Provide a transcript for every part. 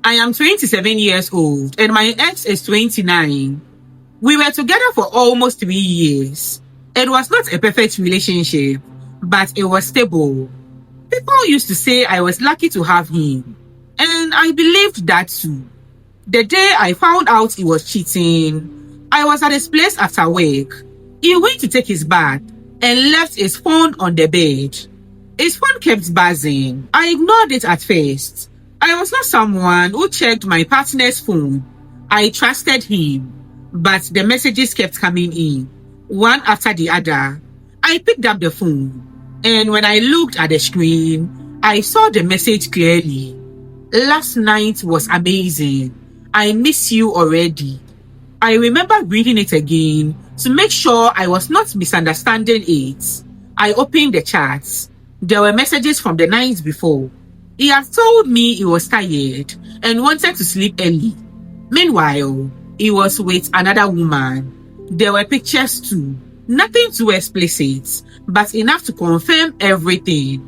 I am 27 years old and my ex is 29. We were together for almost 3 years. It was not a perfect relationship, but it was stable. People used to say I was lucky to have him, and I believed that too. The day I found out he was cheating, I was at his place after work. He went to take his bath and left his phone on the bed. His phone kept buzzing. I ignored it at first. I was not someone who checked my partner's phone. I trusted him, but the messages kept coming in, one after the other. I picked up the phone, and when I looked at the screen, I saw the message clearly. Last night was amazing. I miss you already. I remember reading it again to make sure I was not misunderstanding it. I opened the chats. There were messages from the night before. He had told me he was tired and wanted to sleep early. Meanwhile, he was with another woman. There were pictures too. Nothing too explicit, but enough to confirm everything.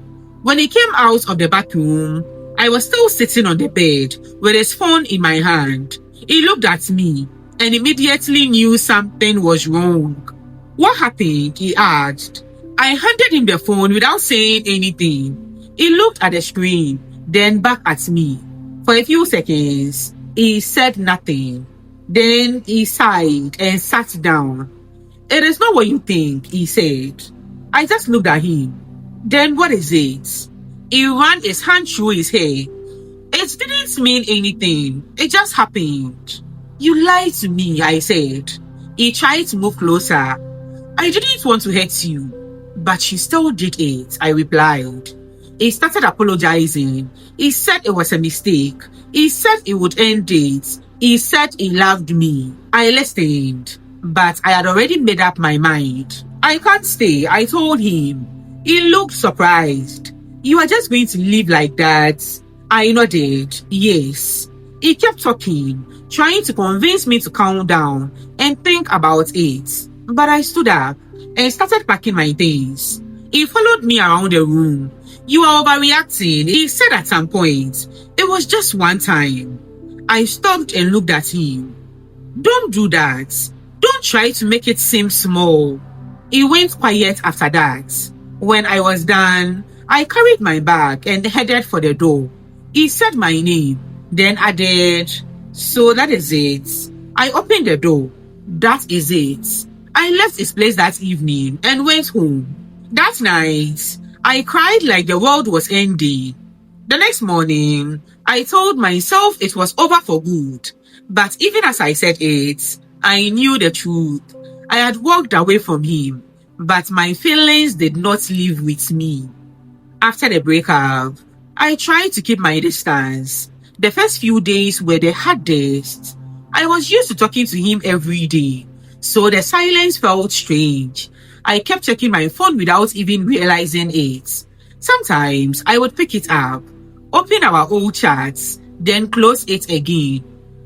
When he came out of the bathroom, I was still sitting on the bed with his phone in my hand. He looked at me and immediately knew something was wrong. What happened? He asked. I handed him the phone without saying anything. He looked at the screen, then back at me. For a few seconds, he said nothing. Then he sighed and sat down. It is not what you think, he said. I just looked at him. Then what is it? He ran his hand through his hair. It didn't mean anything. It just happened. You lied to me, I said. He tried to move closer. I didn't want to hurt you, but you still did it, I replied. He started apologizing. He said it was a mistake. He said he would end it. He said he loved me. I listened, but I had already made up my mind. I can't stay, I told him. He looked surprised. You are just going to live like that? I nodded, yes. He kept talking, trying to convince me to calm down and think about it. But I stood up and started packing my things. He followed me around the room. You are overreacting, he said at some point. It was just one time. I stopped and looked at him. Don't do that. Don't try to make it seem small. He went quiet after that. When I was done, I carried my bag and headed for the door. He said my name, then added, so that is it. I opened the door. That is it. I left his place that evening and went home. That night, I cried like the world was ending. The next morning, I told myself it was over for good. But even as I said it, I knew the truth. I had walked away from him, but my feelings did not live with me. After the breakup, I tried to keep my distance. The first few days were the hardest. I was used to talking to him every day, so the silence felt strange. I kept checking my phone without even realizing it. Sometimes I would pick it up, open our old chats, then close it again.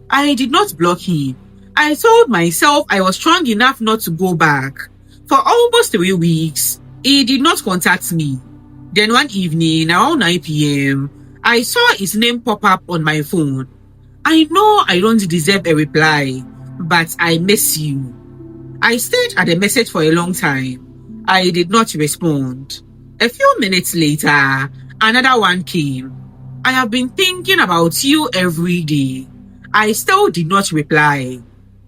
I did not block him. I told myself I was strong enough not to go back. For almost 3 weeks, he did not contact me. Then one evening around 9 p.m., I saw his name pop up on my phone. I know I don't deserve a reply, but I miss you. I stayed at the message for a long time. I did not respond. A few minutes later, another one came. I have been thinking about you every day. I still did not reply.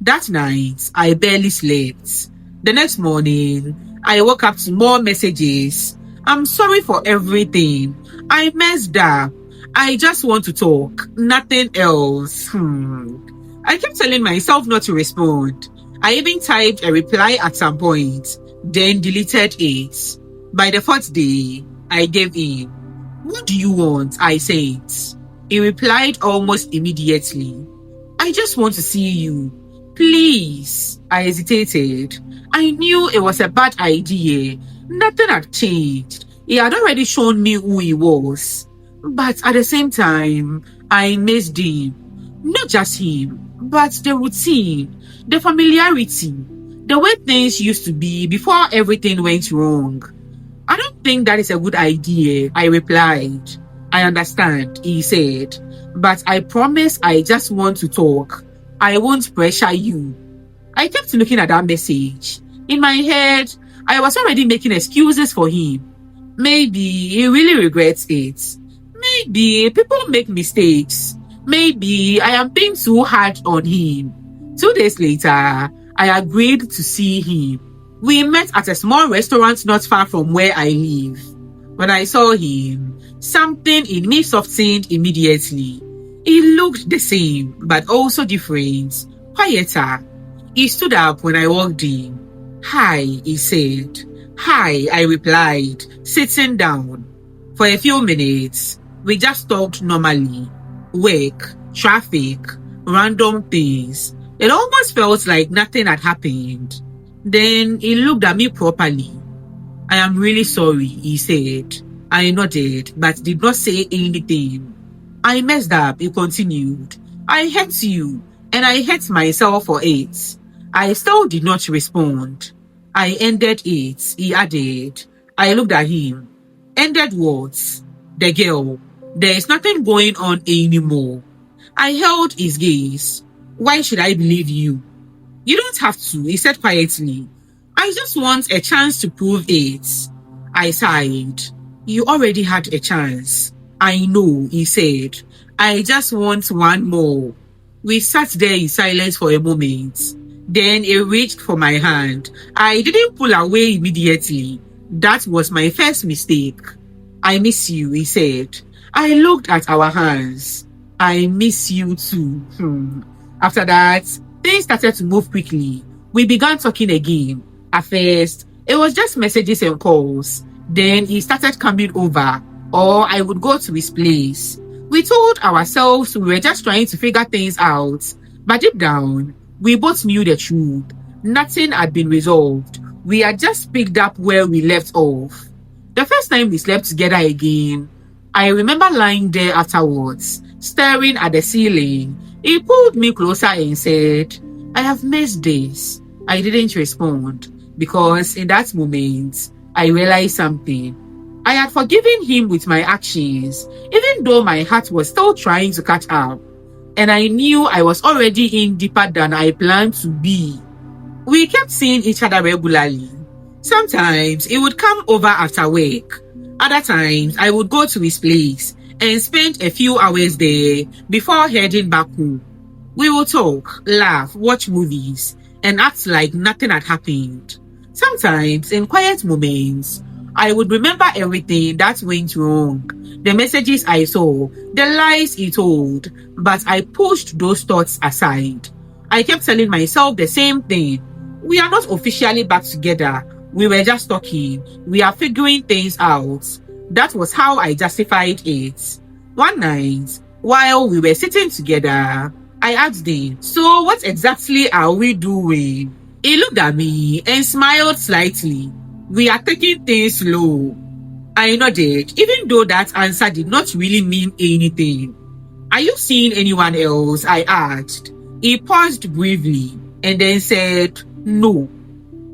That night, I barely slept. The next morning, I woke up to more messages. I'm sorry for everything. I messed up. I just want to talk. Nothing else. I kept telling myself not to respond. I even typed a reply at some point, then deleted it. By the 4th day, I gave in. What do you want? I said. He replied almost immediately. I just want to see you. Please. I hesitated. I knew it was a bad idea. Nothing had changed. He had already shown me who he was. But at the same time, I missed him. Not just him, but the routine, the familiarity, the way things used to be before everything went wrong. I don't think that is a good idea, I replied. I understand, he said, but I promise I just want to talk. I won't pressure you. I kept looking at that message. In my head, I was already making excuses for him. Maybe he really regrets it. Maybe people make mistakes. Maybe I am being too hard on him. 2 days later, I agreed to see him. We met at a small restaurant not far from where I live. When I saw him, something in me softened immediately. He looked the same, but also different, quieter. He stood up when I walked in. Hi, he said. Hi, I replied, sitting down. For a few minutes, we just talked normally. Work, traffic, random things. It almost felt like nothing had happened. Then he looked at me properly. I am really sorry, he said. I nodded, but did not say anything. I messed up, he continued. I hurt you, and I hurt myself for it. I still did not respond. I ended it, he added. I looked at him. Ended what? The girl. There is nothing going on anymore. I held his gaze. Why should I believe you? You don't have to, he said quietly. I just want a chance to prove it. I sighed. You already had a chance. I know, he said. I just want one more. We sat there in silence for a moment. Then he reached for my hand. I didn't pull away immediately. That was my first mistake. I miss you, he said. I looked at our hands. I miss you too. After that, things started to move quickly. We began talking again. At first, it was just messages and calls. Then he started coming over, or I would go to his place. We told ourselves we were just trying to figure things out. But deep down, we both knew the truth. Nothing had been resolved. We had just picked up where we left off. The first time we slept together again, I remember lying there afterwards, staring at the ceiling. He pulled me closer and said, I have missed this. I didn't respond because in that moment, I realized something. I had forgiven him with my actions, even though my heart was still trying to catch up. And I knew I was already in deeper than I planned to be. We kept seeing each other regularly. Sometimes he would come over after work. Other times, I would go to his place and spend a few hours there before heading back home. We would talk, laugh, watch movies, and act like nothing had happened. Sometimes, in quiet moments, I would remember everything that went wrong, the messages I saw, the lies he told, but I pushed those thoughts aside. I kept telling myself the same thing. We are not officially back together. We were just talking. We are figuring things out. That was how I justified it. One night, while we were sitting together, I asked him, so what exactly are we doing? He looked at me and smiled slightly. We are taking things slow. I nodded, even though that answer did not really mean anything. Are you seeing anyone else? I asked. He paused briefly and then said, no.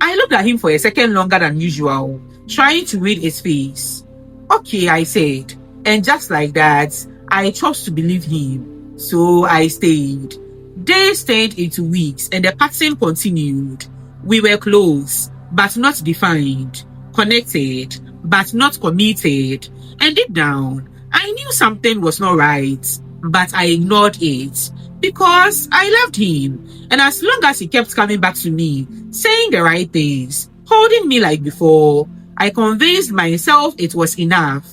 I looked at him for a second longer than usual, trying to read his face. Okay, I said. And just like that, I chose to believe him. So I stayed. Days turned into weeks and the pattern continued. We were close, but not defined. Connected, but not committed. And deep down, I knew something was not right, but I ignored it because I loved him. And as long as he kept coming back to me, saying the right things, holding me like before, I convinced myself it was enough,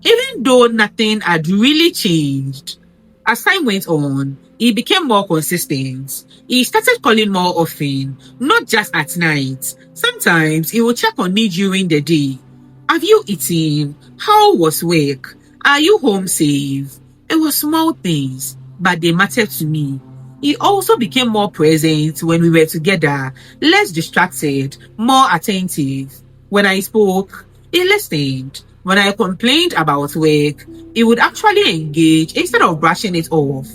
even though nothing had really changed. As time went on, he became more consistent. He started calling more often, not just at night. Sometimes he would check on me during the day. Have you eaten? How was work? Are you home safe? It was small things, but they mattered to me. He also became more present when we were together, less distracted, more attentive. When I spoke, he listened. When I complained about work, he would actually engage instead of brushing it off.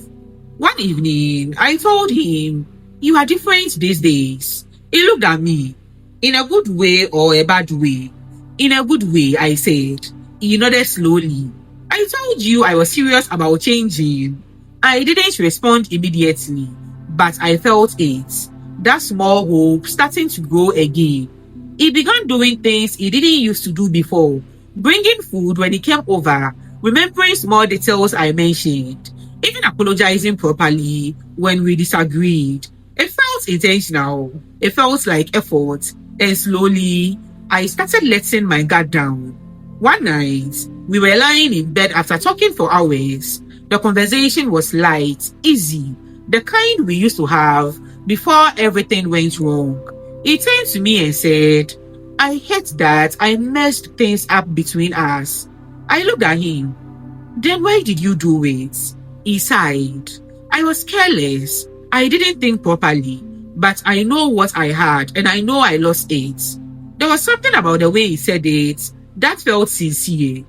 One evening, I told him, you are different these days. He looked at me. In a good way or a bad way? In a good way, I said. He nodded slowly. I told you I was serious about changing. I didn't respond immediately, but I felt it. That small hope starting to grow again. He began doing things he didn't used to do before, bringing food when he came over, remembering small details I mentioned, even apologizing properly when we disagreed. It felt intentional. It felt like effort. And slowly, I started letting my guard down. One night, we were lying in bed after talking for hours. The conversation was light, easy, the kind we used to have before everything went wrong. He turned to me and said, I hate that I messed things up between us. I looked at him. Then why did you do it? He sighed. I was careless. I didn't think properly, but I know what I had and I know I lost it. There was something about the way he said it that felt sincere.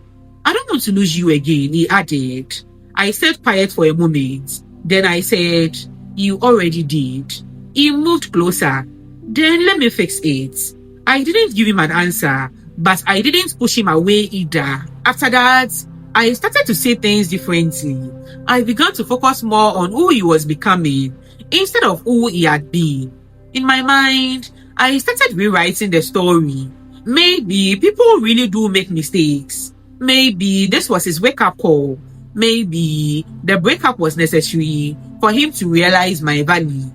I don't want to lose you again, he added. I stayed quiet for a moment. Then I said, you already did. He moved closer. Then let me fix it. I didn't give him an answer, but I didn't push him away either. After that, I started to see things differently. I began to focus more on who he was becoming instead of who he had been. In my mind, I started rewriting the story. Maybe people really do make mistakes. Maybe this was his wake-up call. Maybe the breakup was necessary for him to realize my value.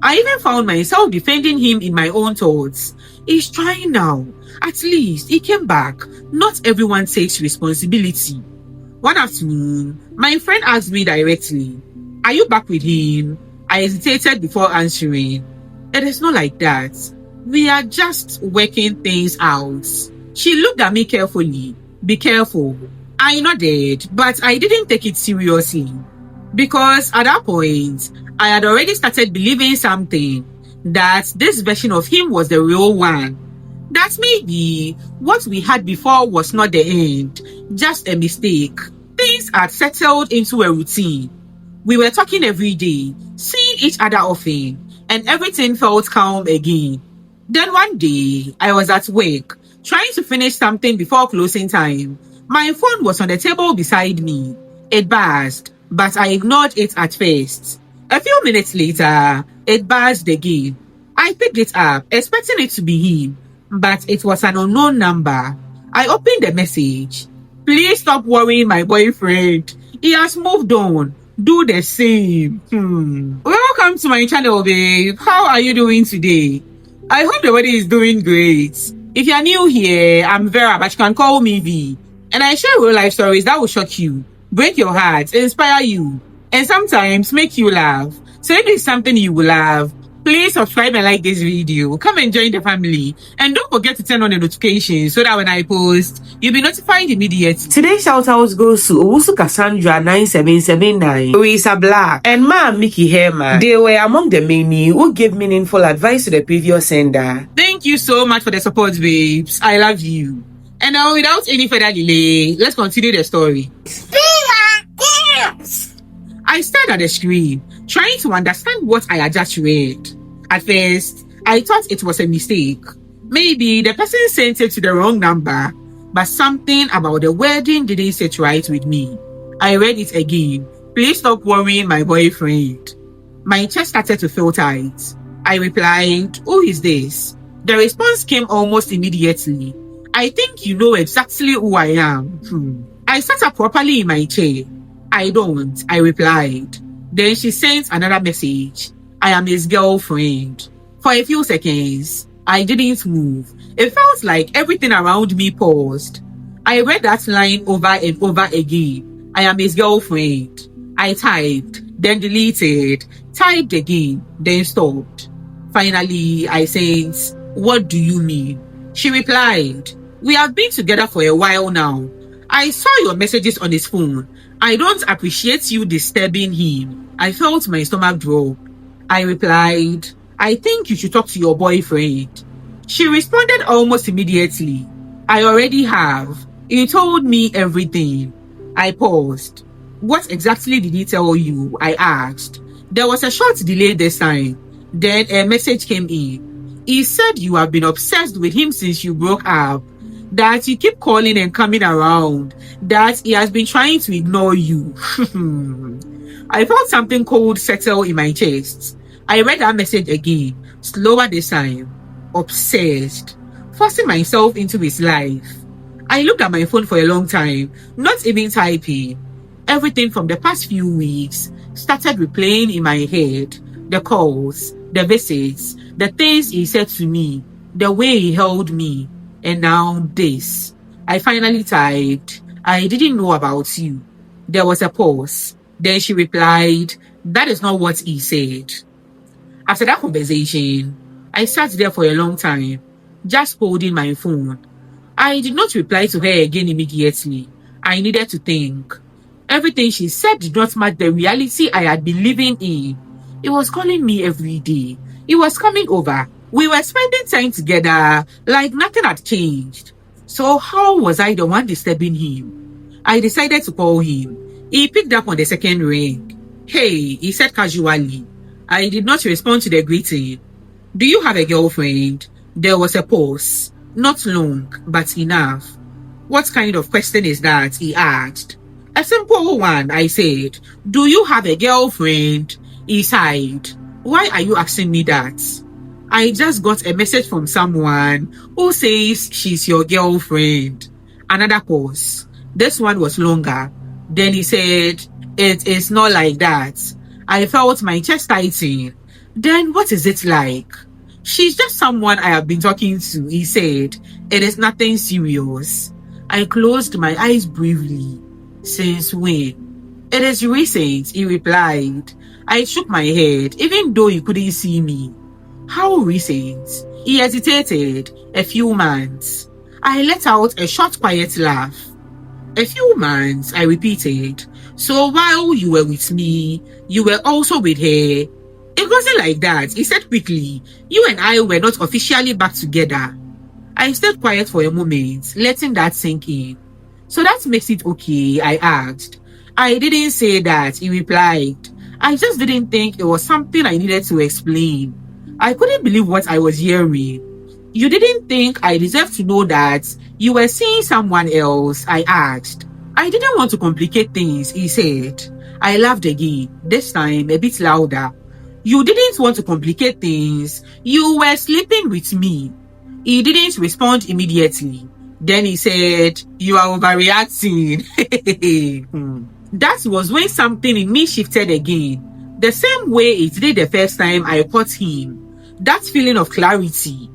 I even found myself defending him in my own thoughts. He's trying now. At least he came back. Not everyone takes responsibility. One afternoon, my friend asked me directly, are you back with him? I hesitated before answering. It is not like that. We are just working things out. She looked at me carefully. Be careful. I nodded, but I didn't take it seriously. Because at that point, I had already started believing something, that this version of him was the real one. That maybe what we had before was not the end, just a mistake. Things had settled into a routine. We were talking every day, seeing each other often, and everything felt calm again. Then one day, I was at work, trying to finish something before closing time. My phone was on the table beside me. It buzzed, but I ignored it at first. A few minutes later, it buzzed again. I picked it up, expecting it to be him, but it was an unknown number. I opened the message. Please stop worrying my boyfriend. He has moved on. Do the same. Welcome to my channel, babe. How are you doing today? I hope the wedding is doing great. If you are new here, I'm Vera, but you can call me V. And I share real life stories that will shock you, break your heart, inspire you, and sometimes make you laugh. So if this is something you will love, please subscribe and like this video. Come and join the family. And don't forget to turn on the notifications so that when I post, you'll be notified immediately. Today's shout out goes to Owusu Cassandra 9779, Louisa Black, and Ma Mickey Herman. They were among the many who gave meaningful advice to the previous sender. Thank you so much for the support, babes. I love you. And now, without any further delay, let's continue the story. I stared at the screen, trying to understand what I had just read. At first, I thought it was a mistake. Maybe the person sent it to the wrong number, but something about the wording didn't sit right with me. I read it again. Please stop worrying my boyfriend. My chest started to feel tight. I replied, who is this? The response came almost immediately. I think you know exactly who I am. I sat up properly in my chair. I don't, I replied. Then she sent another message. I am his girlfriend. For a few seconds, I didn't move. It felt like everything around me paused. I read that line over and over again. I am his girlfriend. I typed, then deleted, typed again, then stopped. Finally, I sent, what do you mean? She replied, we have been together for a while now. I saw your messages on his phone. I don't appreciate you disturbing him. I felt my stomach drop. I replied, I think you should talk to your boyfriend. She responded almost immediately. I already have. He told me everything. I paused. What exactly did he tell you? I asked. There was a short delay this time. Then a message came in. He said you have been obsessed with him since you broke up. that you keep calling and coming around, that he has been trying to ignore you. I felt something cold settle in my chest. I read that message again, slower this time, obsessed, forcing myself into his life. I looked at my phone for a long time, not even typing. Everything from the past few weeks started replaying in my head. The calls, the visits, the things he said to me, the way he held me, and now this. I finally typed, "I didn't know about you." There was a pause. Then she replied, "That is not what he said." After that conversation, I sat there for a long time, just holding my phone. I did not reply to her again immediately. I needed to think. Everything she said did not match the reality I had been living in. He was calling me every day. He was coming over. We were spending time together like nothing had changed. So how was I the one disturbing him? I decided to call him. He picked up on the second ring. "Hey," he said casually. I did not respond to the greeting. "Do you have a girlfriend?" There was a pause. Not long, but enough. "What kind of question is that?" he asked. "A simple one," I said. "Do you have a girlfriend?" He sighed. "Why are you asking me that?" "I just got a message from someone who says she's your girlfriend." Another pause. This one was longer. Then he said, "It is not like that." I felt my chest tighten. "Then what is it like?" "She's just someone I have been talking to," he said. "It is nothing serious." I closed my eyes briefly. "Since when?" "It is recent," he replied. I shook my head, even though he couldn't see me. "How recent?" He hesitated. "A few months." I let out a short, quiet laugh. "A few months," I repeated. "So while you were with me, you were also with her?" "It wasn't like that," he said quickly. "You and I were not officially back together." I stayed quiet for a moment, letting that sink in. "So that makes it okay?" I asked. "I didn't say that," he replied. "I just didn't think it was something I needed to explain." I couldn't believe what I was hearing. "You didn't think I deserved to know that you were seeing someone else?" I asked. "I didn't want to complicate things," he said. I laughed again, this time a bit louder. "You didn't want to complicate things. You were sleeping with me." He didn't respond immediately. Then he said, "You are overreacting." That was when something in me shifted again. The same way it did the first time I caught him. That feeling of clarity.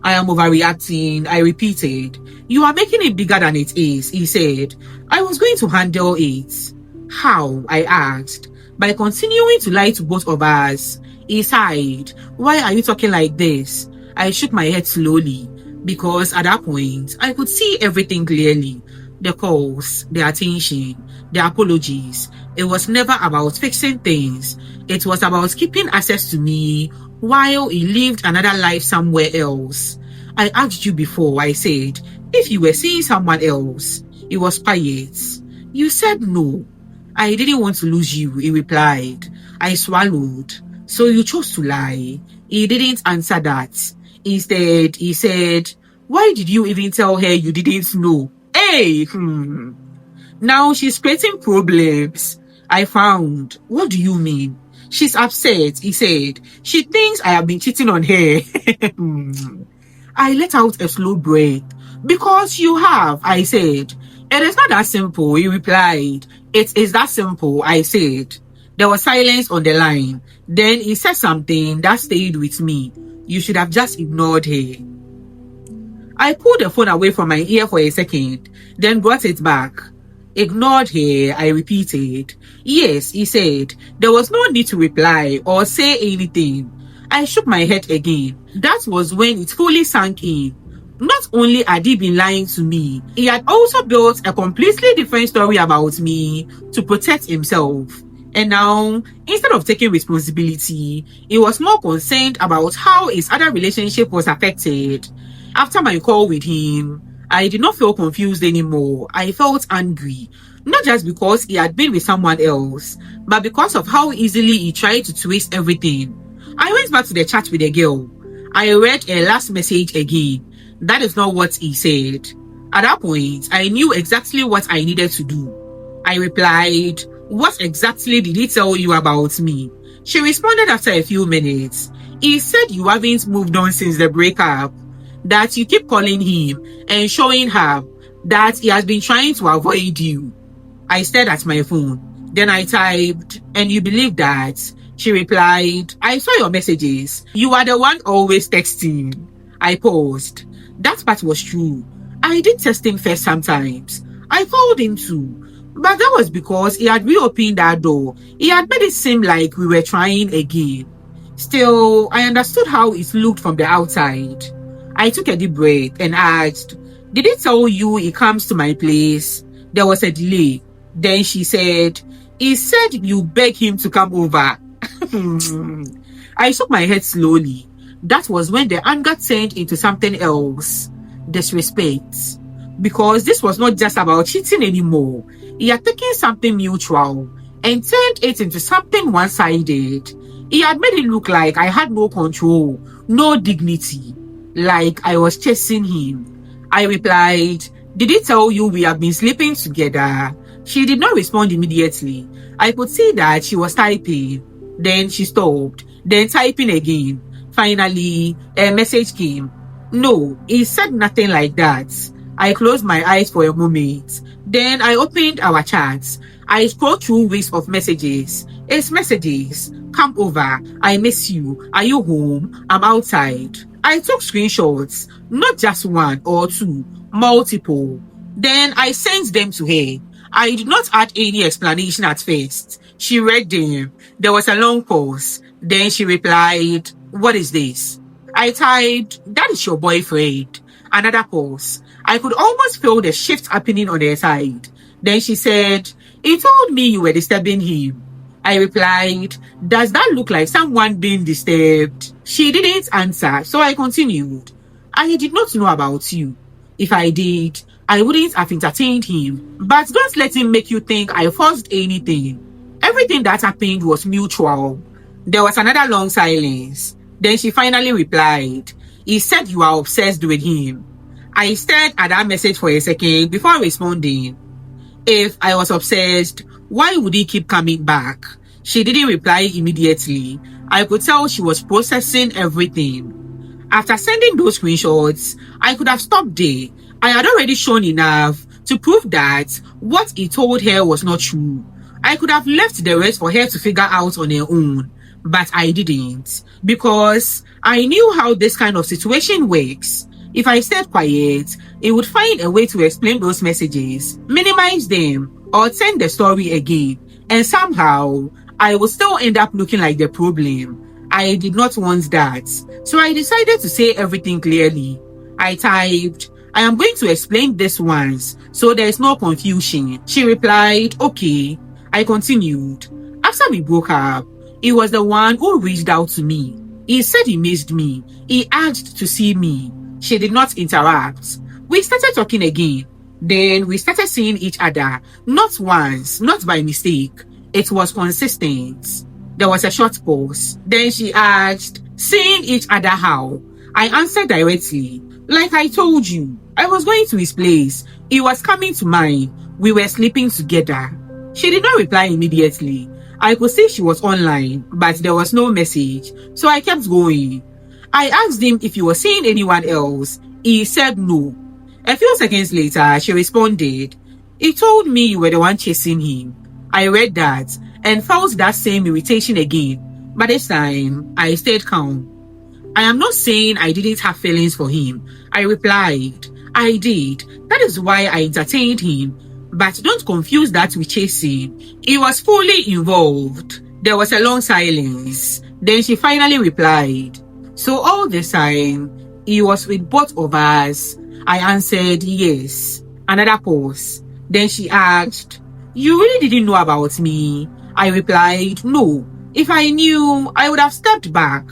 "I am overreacting," I repeated. "You are making it bigger than it is," he said. "I was going to handle it." "How?" I asked. "By continuing to lie to both of us." He sighed. "Why are you talking like this?" I shook my head slowly, because at that point, I could see everything clearly. The calls, the attention, the apologies. It was never about fixing things. It was about keeping access to me while he lived another life somewhere else. "I asked you before," I said, "if you were seeing someone else." He was quiet. "You said no." "I didn't want to lose you," he replied. I swallowed. "So you chose to lie?" He didn't answer that. Instead, he said, "Why did you even tell her you didn't know?" Hey, Now she's creating problems. I found. "What do you mean?" "She's upset," he said. "She thinks I have been cheating on her." I let out a slow breath. "Because you have," I said. "It is not that simple," he replied. "It is that simple," I said. There was silence on the line. Then he said something that stayed with me. "You should have just ignored her." I pulled the phone away from my ear for a second, then brought it back. "Ignored her," I repeated. "Yes," he said. There was no need to reply or say anything. I shook my head again. That was when it fully sank in. Not only had he been lying to me, he had also built a completely different story about me to protect himself. And now, instead of taking responsibility, he was more concerned about how his other relationship was affected. After my call with him, I did not feel confused anymore. I felt angry. Not just because he had been with someone else, but because of how easily he tried to twist everything. I went back to the chat with the girl. I read her last message again. That is not what he said. At that point, I knew exactly what I needed to do. I replied, "What exactly did he tell you about me?" She responded after a few minutes. "He said you haven't moved on since the breakup, that you keep calling him and showing her that he has been trying to avoid you." I stared at my phone. Then I typed, "And you believe that?" She replied, "I saw your messages. You are the one always texting." I paused. That part was true. I did text him first sometimes. I called him too. But that was because he had reopened that door. He had made it seem like we were trying again. Still, I understood how it looked from the outside. I took a deep breath and asked, "Did he tell you he comes to my place?" There was a delay. Then she said, "He said you beg him to come over." I shook my head slowly. That was when the anger turned into something else. Disrespect. Because this was not just about cheating anymore. He had taken something mutual and turned it into something one-sided. He had made it look like I had no control, no dignity, like I was chasing him. I replied, "Did he tell you we have been sleeping together?" She did not respond immediately. I could see that she was typing. Then she stopped, then typing again. Finally, a message came. "No, he said nothing like that." I closed my eyes for a moment. Then I opened our chats. I scrolled through weeks of messages. It's messages. "Come over. I miss you. Are you home? I'm outside." I took screenshots, not just one or two, multiple. Then I sent them to her. I did not add any explanation at first. She read them. There was a long pause. Then she replied, "What is this?" I typed, "That is your boyfriend." Another pause. I could almost feel the shift happening on her side. Then she said, "He told me you were disturbing him." I replied, "Does that look like someone being disturbed?" She didn't answer, so I continued. "I did not know about you. If I did, I wouldn't have entertained him. But don't let him make you think I forced anything. Everything that happened was mutual." There was another long silence. Then she finally replied, "He said you are obsessed with him." I stared at that message for a second before responding. If I was obsessed, why would he keep coming back? She didn't reply immediately. I could tell she was processing everything. After sending those screenshots, I could have stopped there. I had already shown enough to prove that what he told her was not true. I could have left the rest for her to figure out on her own, but I didn't, because I knew how this kind of situation works. If I stayed quiet, he would find a way to explain those messages, minimize them, or tell the story again, and somehow I would still end up looking like the problem. I did not want that, so I decided to say everything clearly. I typed, "I am going to explain this once, so there is no confusion." She replied, "Okay." I continued. After we broke up, he was the one who reached out to me. He said he missed me. He asked to see me. She did not interrupt. We started talking again. Then we started seeing each other, not once, not by mistake. It was consistent. There was a short pause. Then she asked, "Seeing each other how?" I answered directly. "Like I told you, I was going to his place. He was coming to mine. We were sleeping together." She did not reply immediately. I could see she was online, but there was no message, so I kept going. I asked him if he was seeing anyone else. He said no. A few seconds later, she responded, "He told me you were the one chasing him." I read that and felt that same irritation again, but this time, I stayed calm. "I am not saying I didn't have feelings for him." I replied, "I did. That is why I entertained him. But don't confuse that with chasing. He was fully involved." There was a long silence. Then she finally replied, "So all this time, he was with both of us?" I answered, "Yes." Another pause. Then she asked, "You really didn't know about me?" I replied, "No. If I knew, I would have stepped back."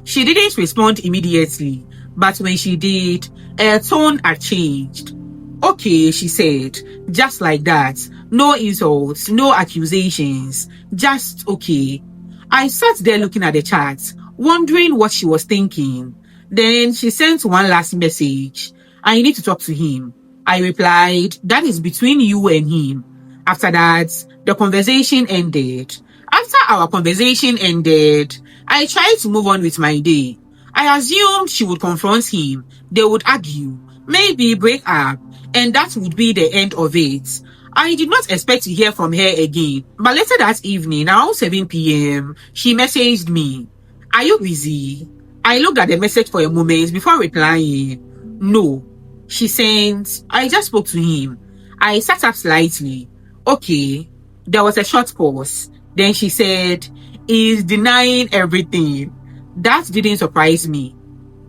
She didn't respond immediately, but when she did, her tone had changed. "Okay," she said, just like that. No insults, no accusations, just okay. I sat there looking at the chat, wondering what she was thinking. Then she sent one last message. "I need to talk to him." I replied, that is between you and him. After that, the conversation ended. After our conversation ended, I tried to move on with my day. I assumed she would confront him, they would argue, maybe break up, and that would be the end of it. I did not expect to hear from her again, but later that evening, around 7 p.m., she messaged me. Are you busy? I looked at the message for a moment before replying. No. She said, I just spoke to him. I sat up slightly. Okay. There was a short pause. Then she said, he's denying everything. That didn't surprise me.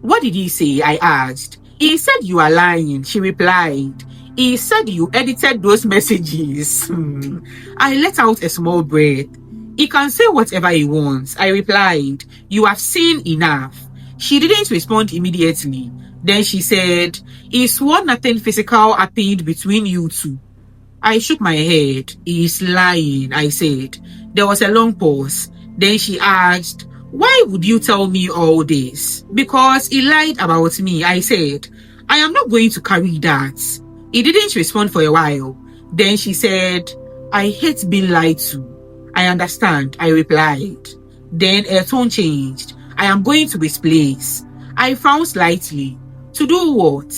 What did he say? I asked. He said you are lying, she replied. He said you edited those messages. I let out a small breath. He can say whatever he wants, I replied. You have seen enough. She didn't respond immediately. Then she said, he swore nothing physical happened between you two. I shook my head. He is lying, I said. There was a long pause. Then she asked, why would you tell me all this? Because he lied about me, I said. I am not going to carry that. He didn't respond for a while. Then she said, I hate being lied to. I understand, I replied. Then her tone changed. I am going to his place. I frowned slightly. To do what?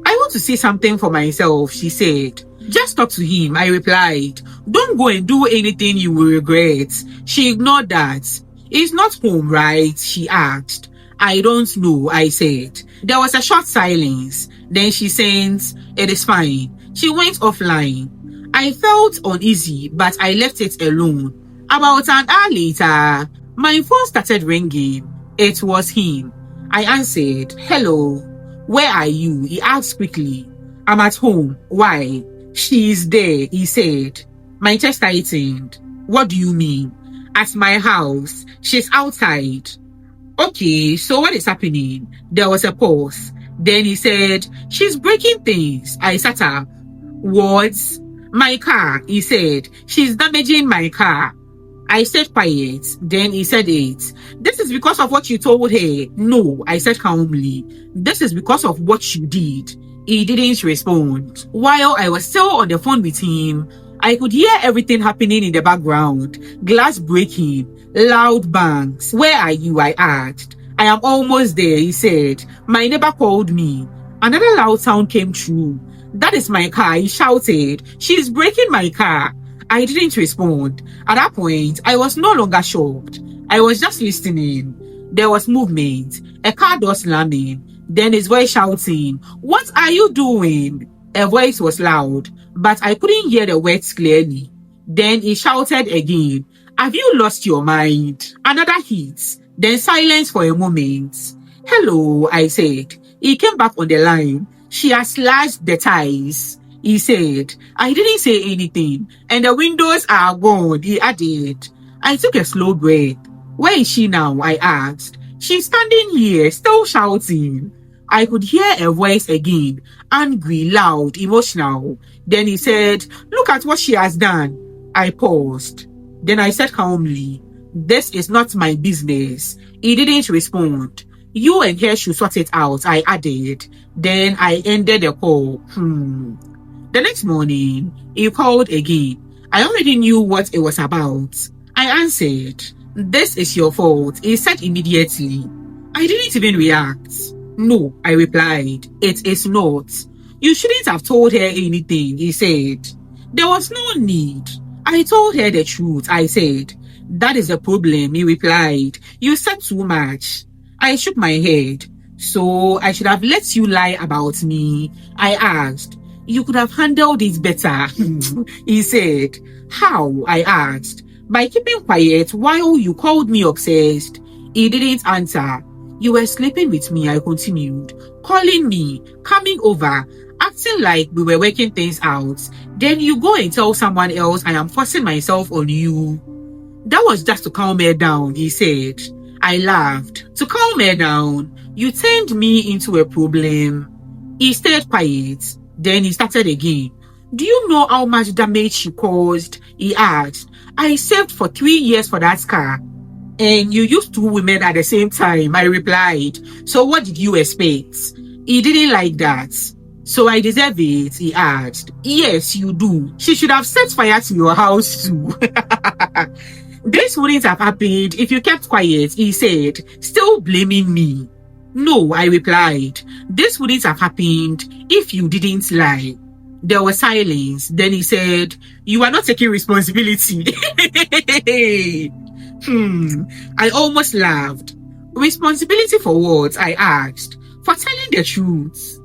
I want to see something for myself, she said. Just talk to him, I replied. Don't go and do anything you will regret. She ignored that. He's not home, right? She asked. I don't know, I said. There was a short silence. Then she said, it is fine. She went offline. I felt uneasy, but I left it alone. About an hour later, my phone started ringing. It was him. I answered, hello. Where are you? He asked quickly. I'm at home. Why? She is there, he said. My chest tightened. What do you mean? At my house. She's outside. Okay, so what is happening? There was a pause. Then he said, she's breaking things. I sat up. What? My car, he said. She's damaging my car. I said quiet. Then he said it. This is because of what you told her. No, I said calmly. This is because of what you did. He didn't respond. While I was still on the phone with him, I could hear everything happening in the background. Glass breaking, loud bangs. Where are you? I asked. I am almost there, he said. My neighbor called me. Another loud sound came through. That is my car, he shouted. She's breaking my car. I didn't respond. At that point, I was no longer shocked. I was just listening. There was movement, a car door slamming, then his voice shouting, what are you doing? A voice was loud, but I couldn't hear the words clearly. Then he shouted again, have you lost your mind? Another hit, then silence for a moment. Hello, I said. He came back on the line. She has slashed the ties, he said. I didn't say anything, and the windows are gone, he added. I took a slow breath. Where is she now? I asked. She's standing here, still shouting. I could hear a voice again, angry, loud, emotional. Then he said, look at what she has done. I paused. Then I said calmly, this is not my business. He didn't respond. You and her should sort it out, I added. Then I ended the call. The next morning, he called again. I already knew what it was about. I answered, this is your fault, he said immediately. I didn't even react. No, I replied, it is not. You shouldn't have told her anything, he said. There was no need. I told her the truth, I said. That is the problem, he replied. You said too much. I shook my head. So I should have let you lie about me, I asked. You could have handled it better, he said. How? I asked. By keeping quiet while you called me obsessed. He didn't answer. You were sleeping with me, I continued. Calling me, coming over, acting like we were working things out. Then you go and tell someone else I am forcing myself on you. That was just to calm her down, he said. I laughed. To calm her down, you turned me into a problem. He stayed quiet. Then he started again. Do you know how much damage you caused? He asked. I saved for 3 years for that car. And you used 2 women at the same time, I replied. So what did you expect? He didn't like that. So I deserve it, he asked. Yes, you do. She should have set fire to your house too. This wouldn't have happened if you kept quiet, he said, still blaming me. No, I replied. This wouldn't have happened if you didn't lie. There was silence. Then he said, you are not taking responsibility. I almost laughed. Responsibility for what? I asked. For telling the truth.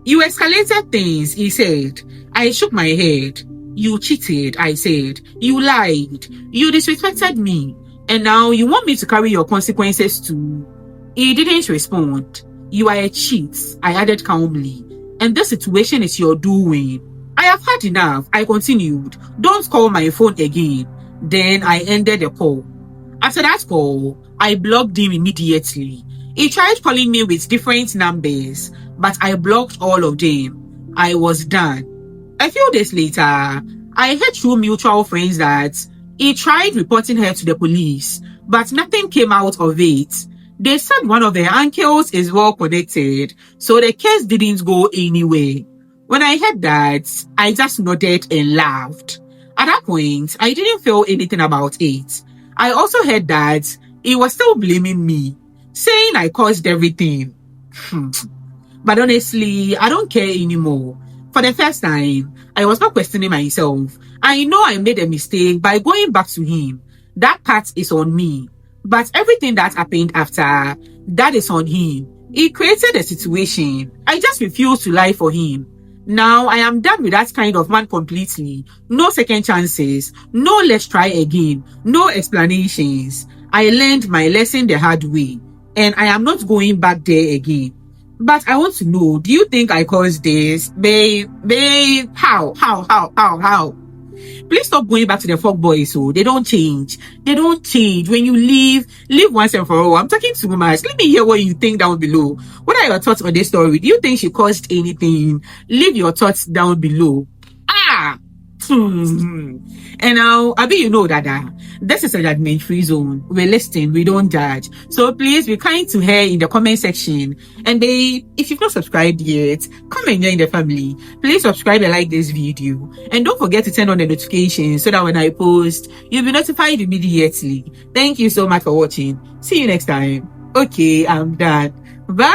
You escalated things, he said. I shook my head. You cheated, I said. You lied. You disrespected me. And now you want me to carry your consequences too. He didn't respond. You are a cheat, I added calmly. And this situation is your doing. I have had enough, I continued. Don't call my phone again. Then I ended the call. After that call, I blocked him immediately. He tried calling me with different numbers, but I blocked all of them. I was done. A few days later, I heard through mutual friends that he tried reporting her to the police, but nothing came out of it. They said one of her uncles is well connected, so the case didn't go anywhere. When I heard that, I just nodded and laughed. At that point, I didn't feel anything about it. I also heard that he was still blaming me, saying I caused everything. But honestly, I don't care anymore. For the first time, I was not questioning myself. I know I made a mistake by going back to him. That part is on me. But everything that happened after, that is on him. He created a situation. I just refuse to lie for him. Now I am done with that kind of man completely. No second chances. No let's try again. No explanations. I learned my lesson the hard way. And I am not going back there again. But I want to know, do you think I caused this? Babe, how? Please stop going back to the fuck boys, so they don't change. They don't change. When you leave once and for all. I'm talking too much. Let me hear what you think down below. What are your thoughts on this story? Do you think she caused anything? Leave your thoughts down below. And now, Abi, you know that this is a judgment-free zone. We listen, we don't judge. So please be kind to her in the comment section. And babe, if you've not subscribed yet, come and join the family. Please subscribe and like this video. And don't forget to turn on the notifications so that when I post, you'll be notified immediately. Thank you so much for watching. See you next time. Okay, I'm done. Bye.